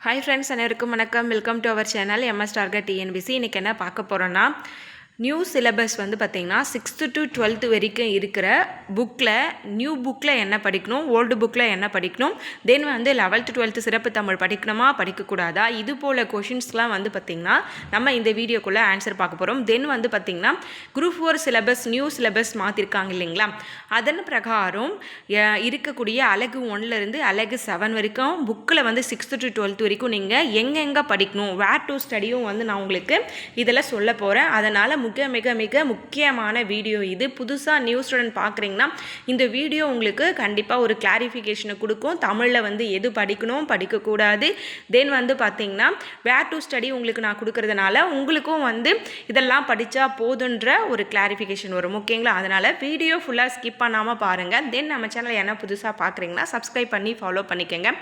Hi friends, அனைவருக்கும் வணக்கம். Welcome to our channel MS target TNBC. இன்றைக்கி என்ன பார்க்க போகிறோன்னா, நியூ சிலபஸ் வந்து பார்த்திங்கன்னா 6th to 12th வரைக்கும் இருக்கிற புக்கில் நியூ புக்கில் என்ன படிக்கணும், ஓல்டு புக்கில் என்ன படிக்கணும், தென் வந்து 11th 12th சிறப்பு தமிழ் படிக்கணுமா படிக்கக்கூடாதா, இது போல் கொஷின்ஸ்லாம் வந்து பார்த்திங்கன்னா நம்ம இந்த வீடியோக்குள்ளே ஆன்சர் பார்க்க போகிறோம். தென் வந்து பார்த்திங்கன்னா குரூப் 4 சிலபஸ் நியூ சிலபஸ் மாற்றிருக்காங்க இல்லைங்களா, அதன் பிரகாரம் இருக்கக்கூடிய அலகு 1லேருந்து அலகு 7 வரைக்கும் புக்கில் வந்து 6th to 12th வரைக்கும் நீங்கள் எங்கெங்கே படிக்கணும், வேர் டு ஸ்டடியும் வந்து நான் உங்களுக்கு இதில் சொல்ல போகிறேன். அதனால் மிக மிக முக்கியமான வீடியோ இது. புதுசாக நியூ ஸ்டூடெண்ட் பார்க்குறீங்கன்னா இந்த வீடியோ உங்களுக்கு கண்டிப்பாக ஒரு கிளாரிஃபிகேஷனை கொடுக்கும். தமிழில் வந்து எது படிக்கணும் படிக்கக்கூடாது, தென் வந்து பார்த்திங்கன்னா வேர் டு ஸ்டடி உங்களுக்கு நான் கொடுக்கறதுனால உங்களுக்கும் வந்து இதெல்லாம் படித்தா போதுன்ற ஒரு கிளாரிஃபிகேஷன் வரும். ஓகேங்களா? அதனால் வீடியோ ஃபுல்லாக ஸ்கிப் பண்ணாமல் பாருங்கள். தென் நம்ம சேனல் என்ன புதுசாக பார்க்குறீங்கன்னா சப்ஸ்கிரைப் பண்ணி ஃபாலோ பண்ணிக்கோங்க.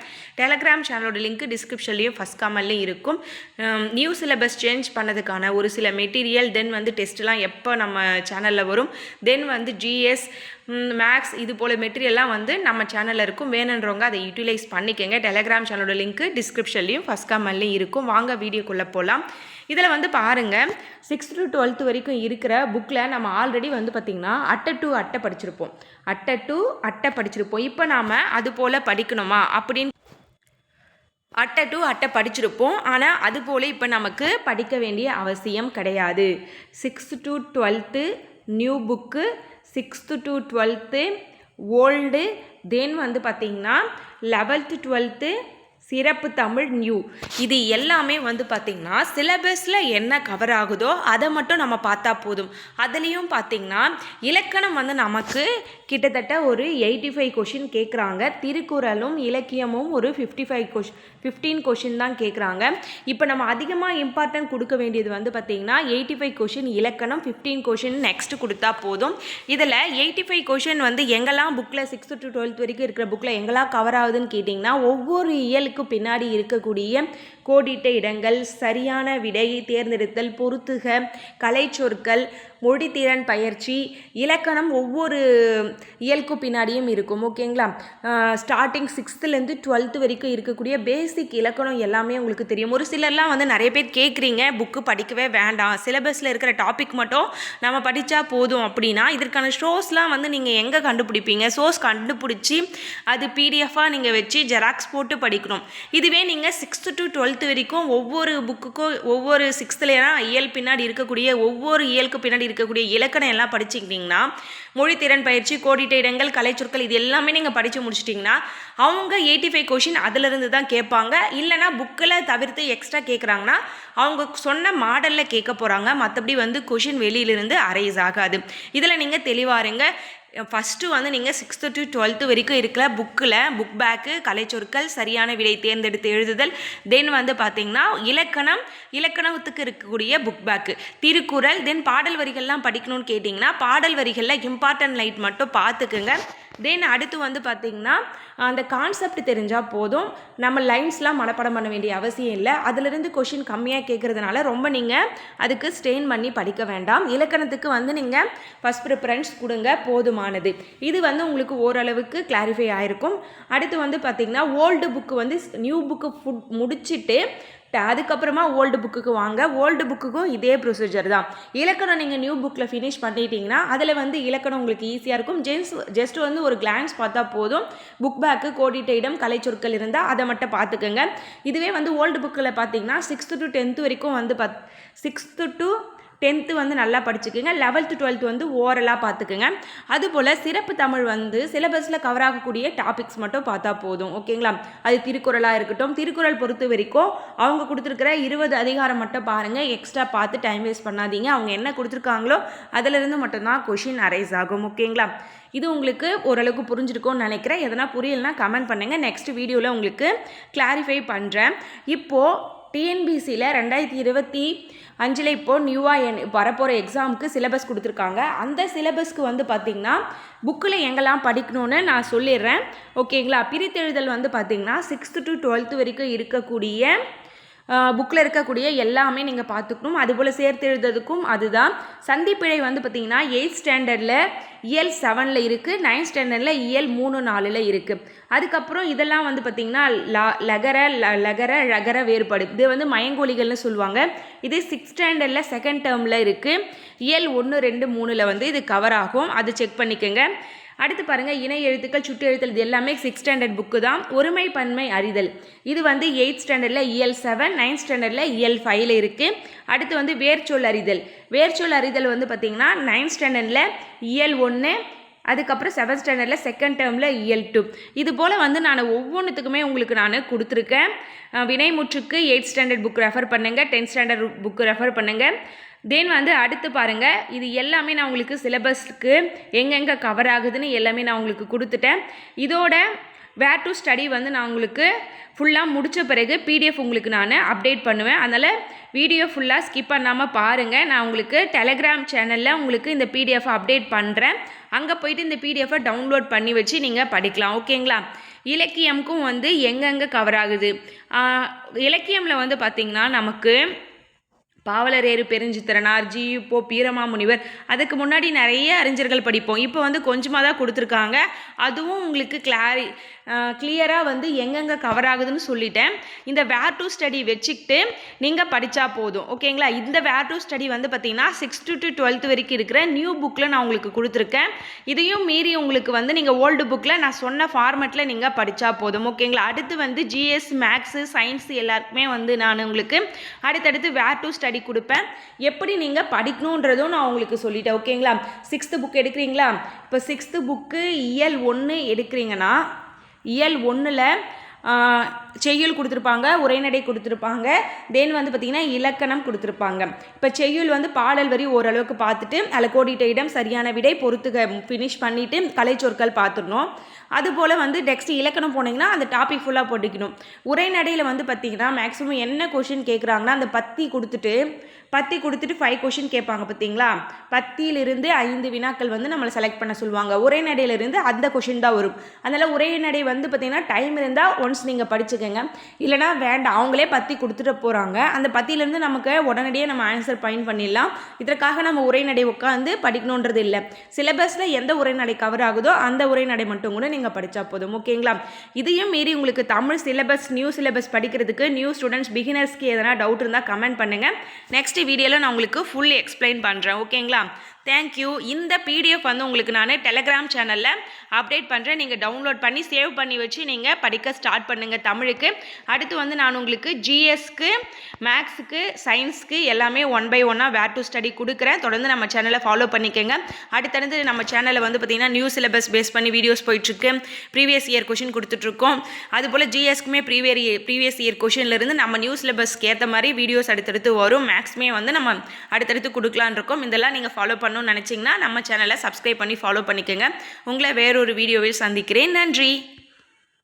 டெலகிராம் சேனலோட லிங்க் டிஸ்கிரிப்ஷன்லேயும் ஃபஸ்ட் கமெண்ட்லேயும் இருக்கும். நியூ சிலபஸ் சேஞ்ச் பண்ணதுக்கான ஒரு சில மெட்டீரியல், தென் வந்து டெஸ்ட்லாம் எப்போ நம்ம சேனலில் வரும், தென் வந்து ஜிஎஸ் மேக்ஸ் இது போல் மெட்டீரியல்லாம் வந்து நம்ம சேனலில் இருக்கும். வேணுன்றவங்க அதை யூட்டிலைஸ் பண்ணிக்கோங்க. டெலகிராம் சேனலோட லிங்க்கு டிஸ்கிரிப்ஷன்லேயும் ஃபஸ்ட் கமெண்ட்லேயும் இருக்கும். வாங்க வீடியோக்குள்ளே போகலாம். இதில் வந்து பாருங்கள், 6th to 12th வரைக்கும் இருக்கிற புக்கில் நம்ம ஆல்ரெடி வந்து பார்த்திங்கன்னா அட்டை டு அட்டை படிச்சிருப்போம். இப்போ நாம் அது போல் படிக்கணுமா அப்படின்னு அட்டை டு அட்டை படிச்சிருப்போம். ஆனால் அதுபோல் இப்போ நமக்கு படிக்க வேண்டிய அவசியம் கிடையாது. 6th to 12th new book, 6th to 12th old, then வந்து பார்த்திங்கன்னா 11th 12th சிறப்பு தமிழ் நியூ. இது எல்லாமே வந்து பார்த்திங்கன்னா சிலபஸில் என்ன கவர் ஆகுதோ அதை மட்டும் நம்ம பார்த்தா போதும். அதுலேயும் பார்த்திங்கன்னா இலக்கணம் வந்து நமக்கு கிட்டத்தட்ட ஒரு 85 கொஷின் கேட்குறாங்க. திருக்குறளும் இலக்கியமும் ஒரு 15 கொஷின் தான் கேட்குறாங்க. இப்போ நம்ம அதிகமாக இம்பார்ட்டன்ட் கொடுக்க வேண்டியது வந்து பார்த்திங்கன்னா 85 கொஷின் இலக்கணம், 15 கொஷின் நெக்ஸ்ட் கொடுத்தா போதும். இதில் 85 கொஷின் வந்து எங்கெல்லாம் புக்கில் 6th to 12th வரைக்கும் இருக்கிற புக்கில் எங்கெல்லாம் கவர் ஆகுதுன்னு கேட்டிங்கன்னா, ஒவ்வொரு இயலுக்கு பின்னாடி இருக்கக்கூடிய கோடிட்ட இடங்கள், சரியான விடை தேர்ந்தெடுத்தல், பொறுத்துக, கலைச்சொற்கள், மொழித்திறன் பயிற்சி, இலக்கணம் ஒவ்வொரு இயலுக்கு பின்னாடியும் இருக்கும். ஓகேங்களா? ஸ்டார்டிங் 6th 12th வரைக்கும் இருக்கக்கூடிய பேசிக் இலக்கணம் எல்லாமே உங்களுக்கு தெரியும். ஒரு சிலர்லாம் வந்து நிறைய பேர் கேட்குறீங்க, புக்கு படிக்கவே வேண்டாம், சிலபஸில் இருக்கிற டாபிக் மட்டும் நம்ம படித்தா போதும் அப்படின்னா, இதற்கான ஷோஸ்லாம் வந்து நீங்கள் எங்கே கண்டுபிடிப்பீங்க? சோர்ஸ் கண்டுபிடிச்சி அது பிடிஎஃபாக நீங்கள் வச்சு ஜெராக்ஸ் போட்டு படிக்கணும். இதுவே நீங்கள் 6th to 12th வரைக்கும் ஒவ்வொரு புக்குக்கும் ஒவ்வொரு 6th இயல் பின்னாடி இருக்கக்கூடிய ஒவ்வொரு இயலுக்கு பின்னாடி இருக்கக்கூடிய இலக்கணம் எல்லாம் படிச்சுக்கிட்டிங்கன்னா, மொழித்திறன் பயிற்சி, கோடிட்ட இடங்கள், கலைச்சொற்கள் இது எல்லாமே நீங்கள் படித்து முடிச்சிட்டிங்கன்னா அவங்க 85 கொஷின் அதிலிருந்து தான் கேட்பாங்க. இல்லைனா புக்கில் தவிர்த்து எக்ஸ்ட்ரா கேட்குறாங்கன்னா அவங்க சொன்ன மாடலில் கேட்க போகிறாங்க. மற்றபடி வந்து கொஷின் வெளியிலிருந்து அரைஸ் ஆகாது. இதில் நீங்கள் தெளிவாருங்க. ஃபஸ்ட்டு வந்து நீங்கள் 6th to 12th வரைக்கும் இருக்கிற புக்கில் புக் பேக்கு, கலைச்சொற்கள், சரியான விடை தேர்ந்தெடுத்து எழுதுதல், தென் வந்து பார்த்திங்கன்னா இலக்கணத்துக்கு இருக்கக்கூடிய புக் பேக்கு, திருக்குறள், தென் பாடல் வரிகள்லாம் படிக்கணும்னு கேட்டிங்கன்னா பாடல் வரிகளில் இம்பார்ட்டன்ட் லைட் மட்டும் பார்த்துக்குங்க. தென் அடுத்து வந்து பார்த்திங்கன்னா அந்த கான்செப்ட் தெரிஞ்சால் போதும். நம்ம லைன்ஸ்லாம் மனப்பாடம் பண்ண வேண்டிய அவசியம் இல்லை. அதிலிருந்து கொஷின் கம்மியாக கேட்குறதுனால ரொம்ப நீங்கள் அதுக்கு ஸ்ட்ரெயின் பண்ணி படிக்க வேண்டாம். இலக்கணத்துக்கு வந்து நீங்கள் ஃபஸ்ட் ப்ரிஃபரன்ஸ் கொடுங்க, போதுமானது. இது வந்து உங்களுக்கு ஓரளவுக்கு கிளாரிஃபை ஆகிருக்கும். அடுத்து வந்து பார்த்திங்கன்னா ஓல்டு புக்கு வந்து நியூ புக்கு முடிச்சுட்டு அதுக்கப்புறமா ஓல்டு புக்குக்கு வாங்க. ஓல்டு புக்குக்கும் இதே ப்ரொசீஜர் தான். இலக்கணம் நீங்கள் நியூ புக்கில் ஃபினிஷ் பண்ணிட்டீங்கன்னா அதில் வந்து இலக்கணம் உங்களுக்கு ஈஸியாக இருக்கும். ஜஸ்ட் வந்து ஒரு கிளான்ஸ் பார்த்தா போதும். புக் பேக்கு, கோடிட்ட இடம், கலைச்சொற்கள் இருந்தால் அதை மட்டும் பார்த்துக்கோங்க. இதுவே வந்து ஓல்டு புக்கில் பார்த்தீங்கன்னா 6th to 10th வரைக்கும் வந்து 6th to 10th வந்து நல்லா படிச்சுக்கோங்க. 11th 12th வந்து ஓரலாக பார்த்துக்குங்க. அதுபோல் சிறப்பு தமிழ் வந்து சிலபஸில் கவர் ஆகக்கூடிய டாபிக்ஸ் மட்டும் பார்த்தா போதும். ஓகேங்களா? அது திருக்குறளாக இருக்கட்டும். திருக்குறள் பொறுத்த வரைக்கும் அவங்க கொடுத்துருக்கிற 20 அதிகாரம் மட்டும் பாருங்கள். எக்ஸ்ட்ரா பார்த்து டைம் வேஸ்ட் பண்ணாதீங்க. அவங்க என்ன கொடுத்துருக்காங்களோ அதிலிருந்து மட்டும்தான் கொஷின் அரைஸ் ஆகும். ஓகேங்களா? இது உங்களுக்கு ஓரளவுக்கு புரிஞ்சிருக்கும்னு நினைக்கிறேன். எதனா புரியலைன்னா கமெண்ட் பண்ணுங்கள். நெக்ஸ்ட் வீடியோவில் உங்களுக்கு கிளாரிஃபை பண்ணுறேன். இப்போது டிஎன்பிசியில் 2025 இப்போது நியூவாக வரப்போகிற எக்ஸாமுக்கு சிலபஸ் கொடுத்துருக்காங்க. அந்த சிலபஸ்க்கு வந்து பார்த்திங்கன்னா புக்கில் எங்கெல்லாம் படிக்கணும்னு நான் சொல்லிடுறேன். ஓகேங்களா? பிரித்தெழுதல் வந்து பார்த்திங்கன்னா 6th to 12th வரைக்கும் இருக்கக்கூடிய புக்கில் இருக்கக்கூடிய எல்லாமே நீங்கள் பார்த்துக்கணும். அதுபோல் சேர்த்து எழுதுறதுக்கும் அதுதான். சந்திப்பிழை வந்து பார்த்திங்கன்னா 8th ஸ்டாண்டர்டில் இயல் 7ல் இருக்குது, 9th ஸ்டாண்டர்டில் இயல் 3, 4ல் இருக்குது. அதுக்கப்புறம் இதெல்லாம் வந்து பார்த்திங்கன்னா லகர ழகர வேறுபாடு, இது வந்து மயங்கொலிகள்னு சொல்லுவாங்க. இது 6th ஸ்டாண்டர்டில் 2nd டேர்மில் இருக்குது. இயல் 1, 2, 3ல் வந்து இது கவர் ஆகும், அது செக் பண்ணிக்கோங்க. அடுத்து பாருங்கள், இணை எழுத்துக்கள், சுட்டு எழுத்தல், இது எல்லாமே 6th ஸ்டாண்டர்ட் புக்கு தான். ஒருமை பன்மை அறிதல், இது வந்து 8th ஸ்டாண்டர்டில் இயல் 7, 9th ஸ்டாண்டர்டில் இயல் 5ல் இருக்குது. அடுத்து வந்து வேர்ச்சொல் அறிதல். வேர்ச்சொல் அறிதல் வந்து பார்த்திங்கன்னா 9th ஸ்டாண்டர்டில் இயல் 1, அதுக்கப்புறம் 7th ஸ்டாண்டர்டில் 2nd டேர்மில் இயல் 2. இது போல் வந்து நான் ஒவ்வொன்றுத்துக்குமே உங்களுக்கு நான் கொடுத்துருக்கேன். வினைமுற்றுக்கு 8th ஸ்டாண்டர்ட் புக் ரெஃபர் பண்ணுங்கள், 10th ஸ்டாண்டர்ட் புக்கு ரெஃபர் பண்ணுங்கள். தென் வந்து அடுத்து பாருங்கள், இது எல்லாமே நான் உங்களுக்கு சிலபஸ்க்கு எங்கெங்கே கவர் ஆகுதுன்னு எல்லாமே நான் உங்களுக்கு கொடுத்துட்டேன். இதோட வேர் டு ஸ்டடி வந்து நான் உங்களுக்கு ஃபுல்லாக முடித்த பிறகு பிடிஎஃப் உங்களுக்கு நான் அப்டேட் பண்ணுவேன். அதனால் வீடியோ ஃபுல்லாக ஸ்கிப் பண்ணாமல் பாருங்கள். நான் உங்களுக்கு டெலகிராம் சேனலில் உங்களுக்கு இந்த பிடிஎஃப் அப்டேட் பண்ணுறேன். அங்கே போய்ட்டு இந்த பிடிஎஃபை டவுன்லோட் பண்ணி வச்சு நீங்கள் படிக்கலாம். ஓகேங்களா? இலக்கியமுக்கும் வந்து எங்கெங்கே கவர் ஆகுது. இலக்கியமில் வந்து பார்த்திங்கன்னா நமக்கு பாவலரேறு, பெருஞ்சித்திரனார், ஜி.போ. வீரமாமுனிவர், அதுக்கு முன்னாடி நிறைய அறிஞர்கள் படிப்போம். இப்போ வந்து கொஞ்சமாக தான் கொடுத்துருக்காங்க. அதுவும் உங்களுக்கு கிளியராக வந்து எங்கெங்கே கவர் ஆகுதுன்னு சொல்லிட்டேன். இந்த வேர் டு ஸ்டடி வச்சுக்கிட்டு நீங்கள் படித்தா போதும். ஓகேங்களா? இந்த வேர் டு ஸ்டடி வந்து பார்த்திங்கன்னா 6th to 12th வரைக்கும் இருக்கிற நியூ புக்கில் நான் உங்களுக்கு கொடுத்துருக்கேன். இதையும் மீறி உங்களுக்கு வந்து நீங்கள் ஓல்டு புக்கில் நான் சொன்ன ஃபார்மெட்டில் நீங்கள் படித்தா போதும். ஓகேங்களா? அடுத்து வந்து ஜிஎஸ், மேக்ஸு, சயின்ஸு எல்லாருக்குமே வந்து நான் உங்களுக்கு அடுத்தடுத்து வேர் டு ஸ்டடி கொடுப்பேன். எப்படி நீங்கள் படிக்கணுன்றதும் நான் உங்களுக்கு சொல்லிட்டேன். ஓகேங்களா? 6th புக் எடுக்கிறீங்களா? இப்போ 6th புக்கு இயல் 1 எடுக்கிறீங்கன்னா இயல் 1ல் செய்யுள் கொடுத்துருப்பாங்க, உரைநடை கொடுத்துருப்பாங்க, தென் வந்து பார்த்திங்கன்னா இலக்கணம் கொடுத்துருப்பாங்க. இப்போ செய்யுள் வந்து பாடல் வரி ஓரளவுக்கு பார்த்துட்டு அதில் கோடிட்ட இடம், சரியான விடை, பொறுத்துக ஃபினிஷ் பண்ணிவிட்டு கலைச்சொற்கள் பார்த்துடணும். அதுபோல் வந்து நெக்ஸ்ட் இலக்கணம் போனீங்கன்னா அந்த டாபிக் ஃபுல்லாக போட்டுக்கணும். உரைநடையில் வந்து பார்த்திங்கன்னா மேக்ஸிமம் என்ன கொஷின் கேட்குறாங்கன்னா அந்த பத்தி கொடுத்துட்டு 5 கொஷின் கேட்பாங்க. பார்த்தீங்களா? 10லிருந்து 5 வினாக்கள் வந்து நம்மளை செலக்ட் பண்ண சொல்லுவாங்க. உரைநடையிலிருந்து அந்த கொஷின் தான் வரும். அதனால் உரைநடை வந்து பார்த்திங்கன்னா டைம் இருந்தால் ஒன்ஸ் நீங்கள் படிச்சுக்கோங்க, இல்லைனா வேண்டாம். அவங்களே 10 கொடுத்துட்டு போகிறாங்க. அந்த 10லேருந்து நமக்கு உடனடியாக நம்ம ஆன்சர் ஃபைண்ட் பண்ணிடலாம். இதற்காக நம்ம உரைநடை உட்காந்து படிக்கணுன்றது இல்லை. சிலபஸில் எந்த உரைநடை கவர் ஆகுதோ அந்த உரைநடை மட்டும் கூட நீங்கள் படித்தா போதும். ஓகேங்களா? இதையும் மீறி உங்களுக்கு தமிழ் சிலபஸ், நியூ சிலபஸ் படிக்கிறதுக்கு நியூ ஸ்டூடெண்ட்ஸ், பிகினர்ஸ்க்கு எதனா டவுட் இருந்தால் கமெண்ட் பண்ணுங்கள். நெக்ஸ்ட் வீடியோவில் நான் உங்களுக்கு ஃபுல்லி எக்ஸ்பிளைன் பண்ணுறேன். ஓகேங்களா? தேங்க்யூ. இந்த பிடிஎஃப் வந்து உங்களுக்கு நான் டெலகிராம் சேனலில் அப்டேட் பண்ணுறேன். நீங்கள் டவுன்லோட் பண்ணி சேவ் பண்ணி வச்சு நீங்கள் படிக்க ஸ்டார்ட் பண்ணுங்கள் தமிழுக்கு. அடுத்து வந்து நான் உங்களுக்கு ஜிஎஸ்க்கு, மேக்ஸுக்கு, சயின்ஸுக்கு எல்லாமே 1 by 1 வேர் டு ஸ்டடி கொடுக்குறேன். தொடர்ந்து நம்ம சேனலை ஃபாலோ பண்ணிக்கோங்க. அடுத்தடுத்து நம்ம சேனலில் வந்து பார்த்திங்கன்னா நியூ சிலபஸ் பேஸ் பண்ணி வீடியோஸ் போயிட்டுருக்கு. ப்ரீவியஸ் இயர் கொஷின் கொடுத்துட்ருக்கோம். அதுபோல் ஜிஎஸ்க்குமே ப்ரீவியஸ் இயர் கொஷின்லேருந்து நம்ம நியூ சிலபஸ்க்கு ஏற்ற மாதிரி வீடியோஸ் அடுத்தடுத்து வரும். மேக்ஸுமே வந்து நம்ம அடுத்தடுத்து கொடுக்கலான் இருக்கோம். இதெல்லாம் நீங்கள் ஃபாலோ பண்ணணும்னு நினச்சிங்கன்னா நம்ம சேனலை சப்ஸ்கிரைப் பண்ணி ஃபாலோ பண்ணிக்கோங்க. உங்களை வேறொரு வீடியோவில் சந்திக்கிறேன். நன்றி.